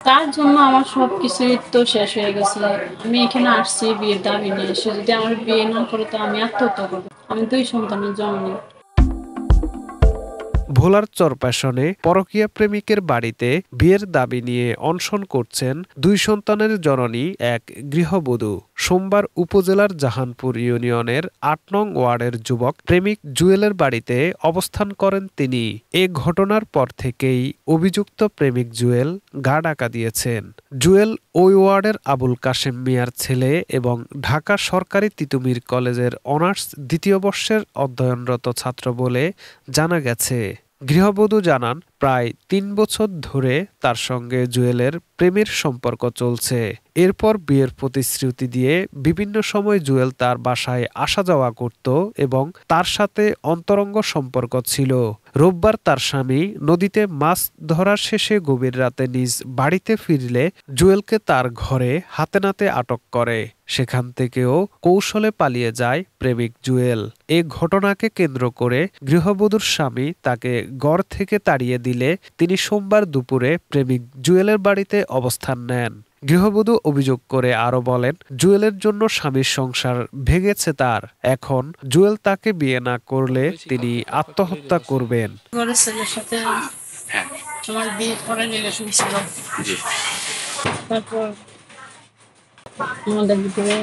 তার জন্য আমার সবকিছুই তো শেষ হয়ে গেছে। আমি এখানে আসছি বিয়ের দাবি নিয়ে। সে যদি আমার বিয়ে না করে তো আমি আত্মহত্যা করব। আমি ২ সন্তানের জননী। ভোলার চরপেশনে পরকীয়া প্রেমিকের বাড়িতে বিয়ের দাবি নিয়ে অনশন করছেন ২ সন্তানের জননী এক গৃহবধূ। সোমবার উপজেলার জাহানপুর ইউনিয়নের ৮ নং ওয়ার্ডের যুবক প্রেমিক জুয়েলের বাড়িতে অবস্থান করেন তিনি। এ ঘটনার পর থেকেই অভিযুক্ত প্রেমিক জুয়েল গা ঢাকা দিয়েছেন। জুয়েল ওই ওয়ার্ডের আবুল কাশেম মিয়ার ছেলে এবং ঢাকা সরকারি তিতুমীর কলেজের অনার্স ২য় বর্ষের অধ্যয়নরত ছাত্র বলে জানা গেছে। গৃহবধূ জানান, প্রায় ৩ বছর ধরে তার সঙ্গে জুয়েলের প্রেমের সম্পর্ক চলছে। এরপর বিয়ের প্রতিশ্রুতি দিয়ে বিভিন্ন সময় জুয়েল তার বাসায় আসা যাওয়া করত এবং তার সাথে অন্তরঙ্গ সম্পর্ক ছিল। রোববার তার স্বামী নদীতে মাছ ধরার শেষে গভীর রাতে নিজ বাড়িতে ফিরলে জুয়েলকে তার ঘরে হাতে নাতে আটক করে। সেখান থেকেও কৌশলে পালিয়ে যায় প্রেমিক জুয়েল। এ ঘটনাকে কেন্দ্র করে গৃহবধূর স্বামী তাকে ঘর থেকে তাড়িয়ে দিলে তিনি সোমবার দুপুরে প্রেমিক জুয়েলের বাড়িতে অবস্থান নেন। গৃহবধূ অভিযোগ করে আরো বলেন, জুয়েলের জন্য স্বামীর সংসার ভেঙেছে তার। এখন জুয়েল তাকে বিয়ে না করলে তিনি আত্মহত্যা করবেন। ঘরের ছেলের সাথে আমার বিয়ে করার রিলেশন ছিল। তারপর আমাদের ভিতরে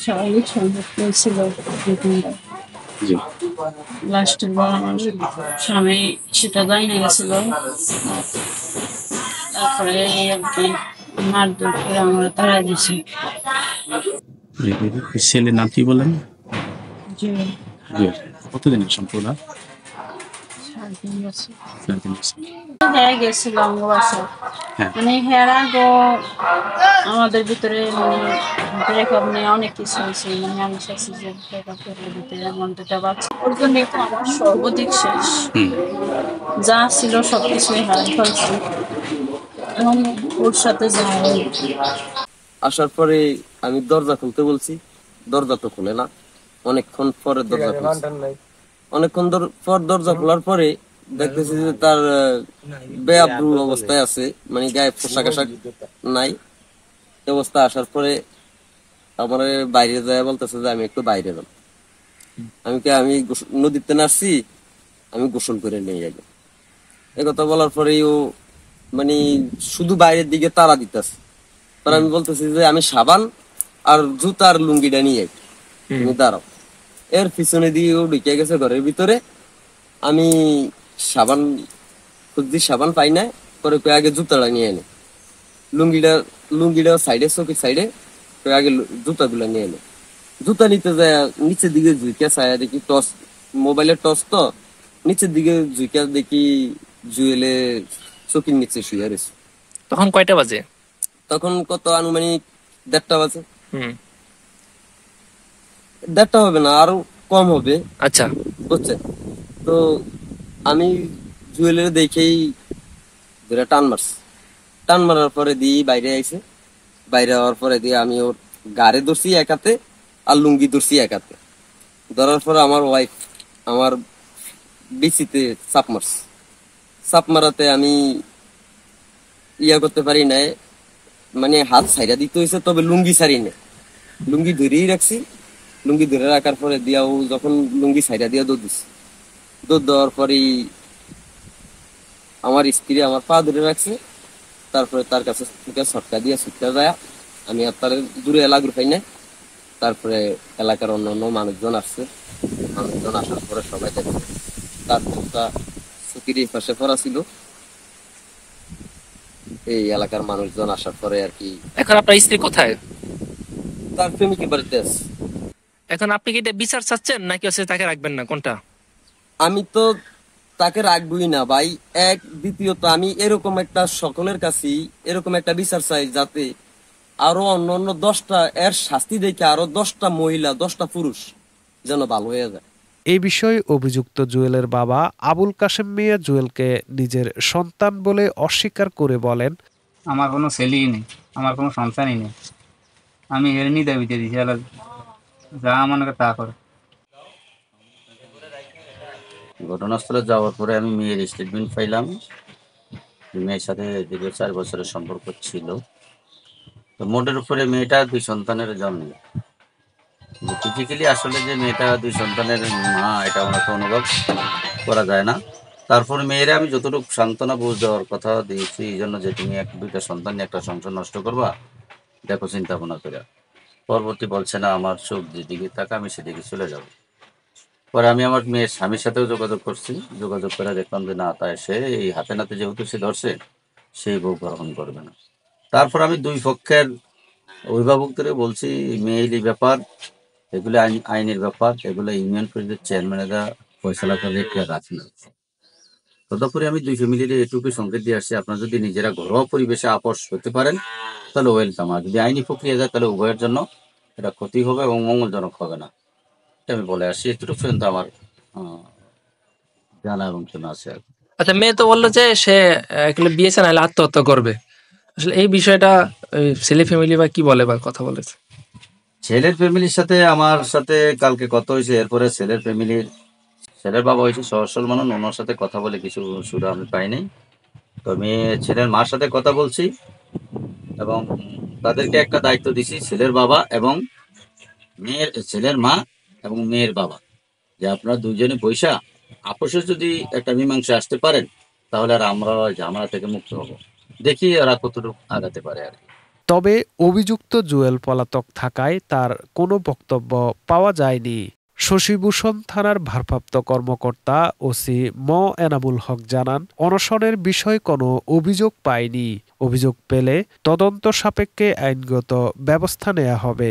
স্বাভাবিক সম্পর্ক ছিল ২-৩ বার। লাস্টের বার আমার স্বামী সেটা জাইনা গেছিল। তারপরে এই আরকি মারধর করে আমারে তাড়ায় দিছে। ছেলের নাম কি বললেন? জি, জুয়েল। কতদিনের সম্পর্ক? ৩.৫ বছর। ৩.৫ বছর। হ্যাঁ, গেছিল আমার বাসায়। হ্যাঁ। মানে হেয়ার আগেও আমাদের ভিতরে মানে ব্রেকআপ নিয়ে অনেক কিছু হয়েছে। মানে আমি চাইছি যে ব্রেকআপ করে দিতে, এমন ২টা বাচ্চা। ওর জন্যই তো আমার সর্বদিক শেষ। হুম। যা ছিল সবকিছুই হারাই ফেলছি। এখন ওর সাথে যাই। আসার পরে আমি দরজা খুলতে বলছি, দরজা তো খুলে না। অনেকক্ষণ পরে দরজা খুলছি। অনেকক্ষণ পর দরজা খোলার পরে দেখতেছি যে তার বেআব্রু অবস্থায় আছে, মানে গায়ে পোশাক আশাক নাই। এই অবস্থা আসার পরে আমার বাইরে যায় বলতেছে যে আমি একটু বাইরে যাব। আমি নদীতে নামছি, আমি গোসল করে নিয়ে যাবো। এই কথা বলার পরেই ও মানে শুধু বাইরের দিকে তাড়া দিতেছে। তার আমি বলতেছি যে আমি সাবান আর জুতার লুঙ্গিটা নিয়ে যাই, তুমি দাঁড়াও। এর পিছনে দিয়ে ও ঢুকে গেছে ঘরের ভিতরে। আমি সাবান খুঁজছি, সাবান পাই না। পরে আগে জুতাটা নিয়ে এনে, লুঙ্গিটা লুঙ্গিটা সাইডে, চোখের সাইডে, আগে জুতা গুলা নিয়ে এনে। জুতা নিতে যায় নিচের দিকে ঝুঁকে চায় দেখি টর্চ, মোবাইলের টর্চ তো, নিচের দিকে ঝুঁকে দেখি জুয়েলে চোখের নিচে শুয়ে রয়েছে। তখন কয়টা বাজে? তখন কত আনুমানিক ১:৩০ বাজে। হুম। ১:৩০ হবে না, আরো কম হবে। আচ্ছা। বুঝছে? তো আমি জুয়েলের দেখেই ধরে টান মারছি। টান মারার পরে দিয়ে বাইরে আইছে। বাইরে হওয়ার পরে দিয়ে আমি ওর গাড়ে ধরছি এক হাতে, আর লুঙ্গি ধরছি এক হাতে। ধরার পরে আমার ওয়াইফ আমার বিচিতে চাপ মারছে। চাপ মারাতে আমি ইয়া করতে পারি নাই, মানে হাত ছাইরা দিতে হয়েছে, তবে লুঙ্গি ছাড়ি না। লুঙ্গি ধরেই রাখছি। লুঙ্গি ধরে রাখার পরে দিয়া ও যখন লুঙ্গি ছাইরা দিয়া দৌড় দিচ্ছে, দৌড় দেওয়ার পরেই আমার স্ত্রী আমার পা ধরে রাখছে। তারপরে তার কাছে ছটকা দিয়ে ছুটতে যায়। আমি আর তার দূরে এলাকা পাই না। তারপরে এলাকার অন্য অন্য মানুষজন আসছে। মানুষজন আসার পরে সবাই দেখছে তার চোখটা চুকির পাশে পড়া ছিল। এই এলাকার মানুষজন আসার পরে আর কি এখন আপনার স্ত্রী কোথায়? তার প্রেমিকের বাড়িতে আছে। এখন আপনি কি এটা বিচার চাচ্ছেন নাকি হচ্ছে তাকে রাখবেন না, কোনটা? আমি তো তাকে রাখবই না ভাই। এক, দ্বিতীয়ত আমি এরকম একটা সকলের কাছেই এরকম একটা বিচার চাই, যাতে আরো অন্য অন্য 10টা এর শাস্তি দেখে আরো 10টা মহিলা, 10টা পুরুষ যেন ভালো হয়ে যায়। এ বিষয়ে অভিযুক্ত জুয়েলের বাবা আবুল কাশেম মিয়া জুয়েলকে নিজের সন্তান বলে অস্বীকার করে বলেন, আমার কোনো ছেলেই নেই, আমার কোনো সন্তানই নেই। আমি এর দাবিতে দিছি, যা মনে করে তা করে। ঘটনাস্থলে যাওয়ার পরে আমি মেয়ের স্টেটমেন্ট পাইলাম। মেয়ের সাথে দীর্ঘ 4 বছরের সম্পর্ক ছিল। তো মোটের উপরে মেয়েটা 2 সন্তানের জন্ম। ফিজিক্যালি আসলে যে মেয়েটা 2 সন্তানের মা এটা ওনাকে অনুভব করা যায় না। তারপরে মেয়েরা আমি যতটুকু সান্ত্বনা বুঝ দেওয়ার কথা দিয়েছি এই জন্য যে তুমি 2টা সন্তান নিয়ে একটা সংসার নষ্ট করবা, দেখো চিন্তা ভাবনা করে। পরবর্তী বলছে না আমার চোখ যেদিকে থাকে আমি সেদিকে চলে যাব। পরে আমি আমার মেয়ের স্বামীর সাথেও যোগাযোগ করছি, যোগাযোগ করে দেখলাম যে না তাই সে এই হাতে নাতে যেহেতু সে ধরছে সেই বউ গ্রহণ করবে না। তারপর আমি 2 পক্ষের অভিভাবকদের বলছি মেয়েলি ব্যাপার, এগুলো আইনের ব্যাপার, এগুলো ইউনিয়ন পরিষদের চেয়ারম্যানেরা ফয়সালা করে রাখি। তদুপরি আমি 2 ফ্যামিলির এটুকু সংকেত দিয়ে আসছি আপনারা যদি নিজেরা ঘরোয়া পরিবেশে আপোষ হতে পারেন তাহলে ওয়েলকাম, আর যদি আইনি প্রক্রিয়া যায় তাহলে উভয়ের জন্য এটা ক্ষতি হবে এবং মঙ্গলজনক হবে না, এটা আমি বলে আসছি। এটুকু পর্যন্ত আমার জানা এবং শোনা আছে আর কি। আচ্ছা, মেয়ে তো বললো যে সে আসলে বিয়ে চায় নাহলে আত্মহত্যা করবে। আসলে এই বিষয়টা ছেলে ফ্যামিলি বা কি বলে বা কথা বলেছে? ছেলের ফ্যামিলির সাথে আমার সাথে কালকে কথা হয়েছে, এরপরে ছেলের বাবা হয়েছে সহসল মানুষ, ওনার সাথে কথা বলে কিছু সুরা আমি পাইনি। তো আমি ছেলের মার সাথে কথা বলছি এবং তাদেরকে একটা দায়িত্ব দিছি, ছেলের বাবা এবং ছেলের মা এবং মেয়ের বাবা, যে আপনারা দুইজনে পয়সা আপোষে যদি একটা মীমাংসা আসতে পারেন তাহলে আর আমরা ঝামেলা থেকে মুক্ত হব। দেখি ওরা কতটুকু আগাতে পারে আর কি। তবে অভিযুক্ত জুয়েল পলাতক থাকায় তার কোনো বক্তব্য পাওয়া যায়নি। শশীভূষণ থানার ভারপ্রাপ্ত কর্মকর্তা ওসি এনামুল হক জানান, অনশনের বিষয়ে কোনো অভিযোগ পায়নি। অভিযোগ পেলে তদন্ত সাপেক্ষে আইনগত ব্যবস্থা নেওয়া হবে।